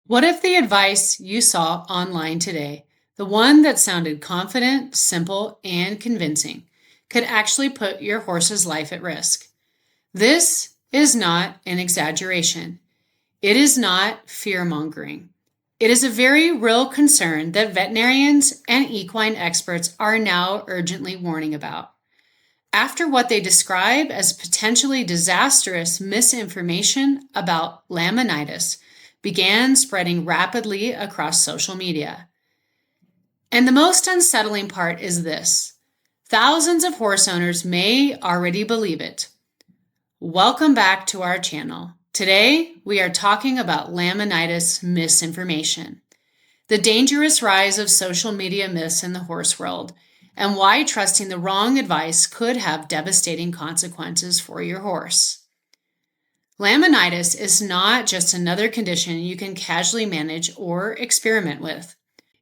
What if the advice you saw online today, the one that sounded confident, simple, and convincing, could actually put your horse's life at risk? This is not an exaggeration. It is not fear-mongering. It is a very real concern that veterinarians and equine experts are now urgently warning about. After what they describe as potentially disastrous misinformation about laminitis began spreading rapidly across social media. And the most unsettling part is this: thousands of horse owners may already believe it. Welcome back to our channel. Today, we are talking about laminitis misinformation, the dangerous rise of social media myths in the horse world, and why trusting the wrong advice could have devastating consequences for your horse. Laminitis is not just another condition you can casually manage or experiment with.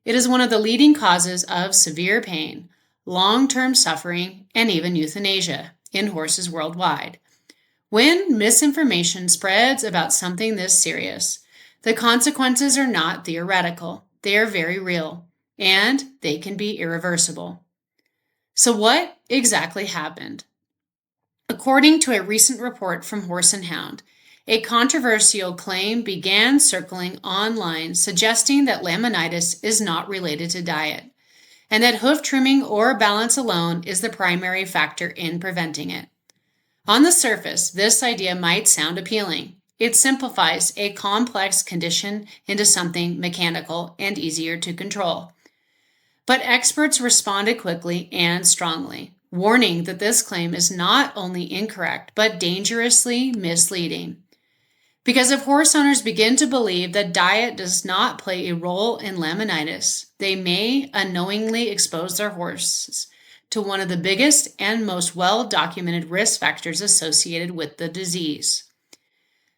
It is one of the leading causes of severe pain, long-term suffering, and even euthanasia in horses worldwide. When misinformation spreads about something this serious, the consequences are not theoretical. They are very real, and they can be irreversible. So what exactly happened? According to a recent report from Horse and Hound, a controversial claim began circling online suggesting that laminitis is not related to diet, and that hoof trimming or balance alone is the primary factor in preventing it. On the surface, this idea might sound appealing. It simplifies a complex condition into something mechanical and easier to control. But experts responded quickly and strongly, warning that this claim is not only incorrect, but dangerously misleading. Because if horse owners begin to believe that diet does not play a role in laminitis, they may unknowingly expose their horses to one of the biggest and most well-documented risk factors associated with the disease.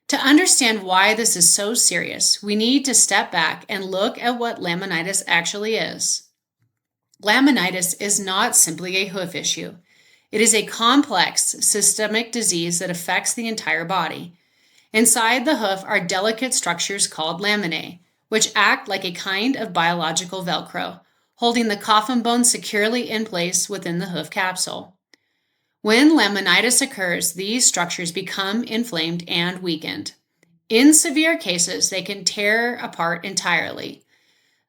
To understand why this is so serious, we need to step back and look at what laminitis actually is. Laminitis is not simply a hoof issue. It is a complex systemic disease that affects the entire body. Inside the hoof are delicate structures called laminae, which act like a kind of biological Velcro, holding the coffin bone securely in place within the hoof capsule. When laminitis occurs, these structures become inflamed and weakened. In severe cases, they can tear apart entirely.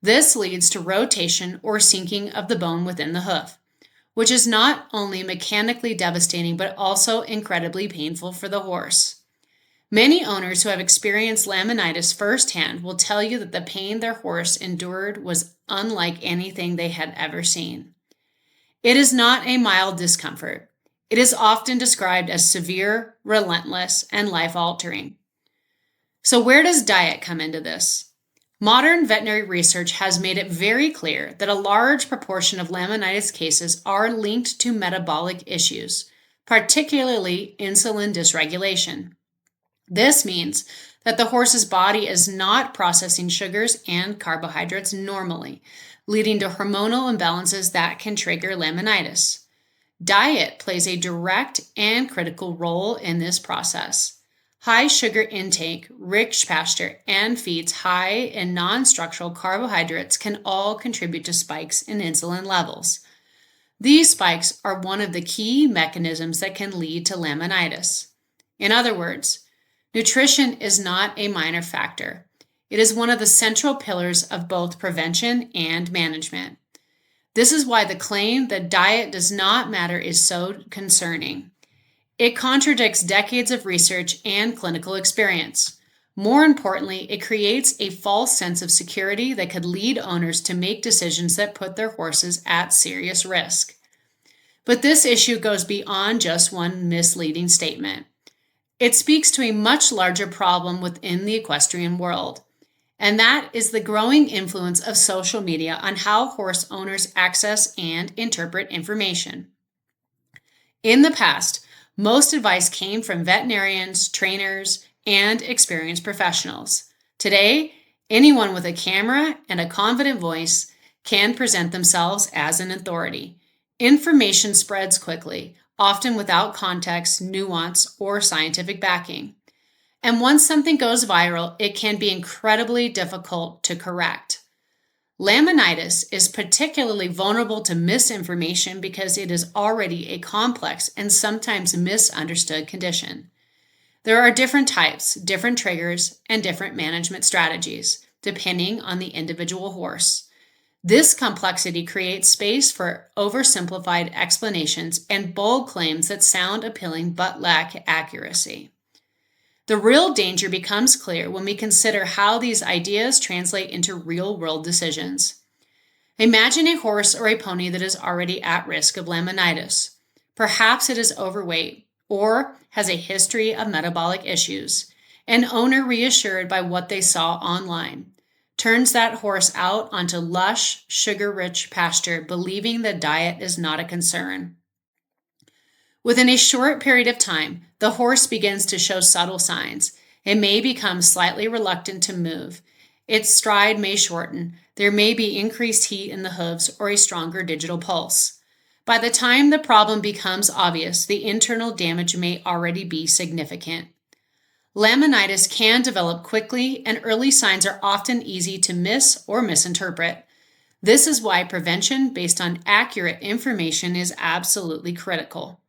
This leads to rotation or sinking of the bone within the hoof, which is not only mechanically devastating but also incredibly painful for the horse. Many owners who have experienced laminitis firsthand will tell you that the pain their horse endured was unlike anything they had ever seen. It is not a mild discomfort. It is often described as severe, relentless, and life-altering. So where does diet come into this? Modern veterinary research has made it very clear that a large proportion of laminitis cases are linked to metabolic issues, particularly insulin dysregulation. This means that the horse's body is not processing sugars and carbohydrates normally, leading to hormonal imbalances that can trigger laminitis. Diet plays a direct and critical role in this process. High sugar intake, rich pasture, and feeds high in non-structural carbohydrates can all contribute to spikes in insulin levels. These spikes are one of the key mechanisms that can lead to laminitis. In other words, nutrition is not a minor factor. It is one of the central pillars of both prevention and management. This is why the claim that diet does not matter is so concerning. It contradicts decades of research and clinical experience. More importantly, it creates a false sense of security that could lead owners to make decisions that put their horses at serious risk. But this issue goes beyond just one misleading statement. It speaks to a much larger problem within the equestrian world, and that is the growing influence of social media on how horse owners access and interpret information. In the past, most advice came from veterinarians, trainers, and experienced professionals. Today, anyone with a camera and a confident voice can present themselves as an authority. Information spreads quickly, often without context, nuance, or scientific backing. And once something goes viral, it can be incredibly difficult to correct. Laminitis is particularly vulnerable to misinformation because it is already a complex and sometimes misunderstood condition. There are different types, different triggers, and different management strategies, depending on the individual horse. This complexity creates space for oversimplified explanations and bold claims that sound appealing but lack accuracy. The real danger becomes clear when we consider how these ideas translate into real-world decisions. Imagine a horse or a pony that is already at risk of laminitis. Perhaps it is overweight or has a history of metabolic issues. An owner, reassured by what they saw online, turns that horse out onto lush, sugar-rich pasture, believing the diet is not a concern. Within a short period of time, the horse begins to show subtle signs. It may become slightly reluctant to move. Its stride may shorten. There may be increased heat in the hooves or a stronger digital pulse. By the time the problem becomes obvious, the internal damage may already be significant. Laminitis can develop quickly, and early signs are often easy to miss or misinterpret. This is why prevention based on accurate information is absolutely critical.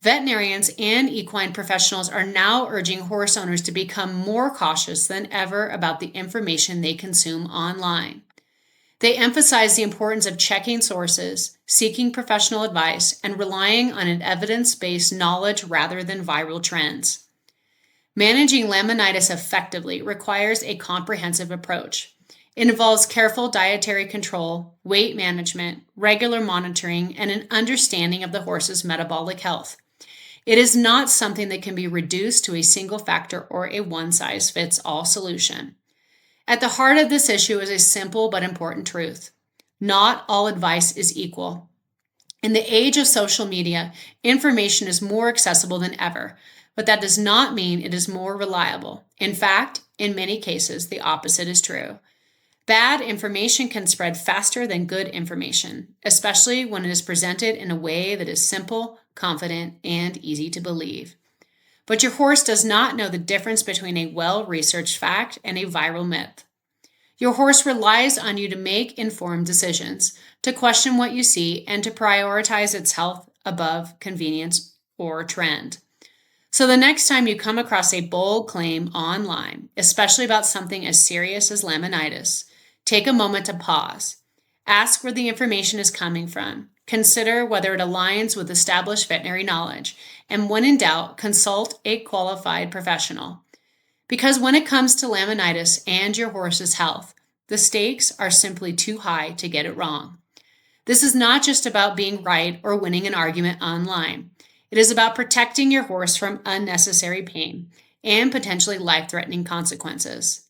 Veterinarians and equine professionals are now urging horse owners to become more cautious than ever about the information they consume online. They emphasize the importance of checking sources, seeking professional advice, and relying on an evidence-based knowledge rather than viral trends. Managing laminitis effectively requires a comprehensive approach. It involves careful dietary control, weight management, regular monitoring, and an understanding of the horse's metabolic health. It is not something that can be reduced to a single factor or a one-size-fits-all solution. At the heart of this issue is a simple but important truth. Not all advice is equal. In the age of social media, information is more accessible than ever, but that does not mean it is more reliable. In fact, in many cases, the opposite is true. Bad information can spread faster than good information, especially when it is presented in a way that is simple, confident, and easy to believe. But your horse does not know the difference between a well-researched fact and a viral myth. Your horse relies on you to make informed decisions, to question what you see, and to prioritize its health above convenience or trend. So the next time you come across a bold claim online, especially about something as serious as laminitis, take a moment to pause. Ask where the information is coming from. Consider whether it aligns with established veterinary knowledge, and when in doubt, consult a qualified professional. Because when it comes to laminitis and your horse's health, the stakes are simply too high to get it wrong. This is not just about being right or winning an argument online. It is about protecting your horse from unnecessary pain and potentially life-threatening consequences.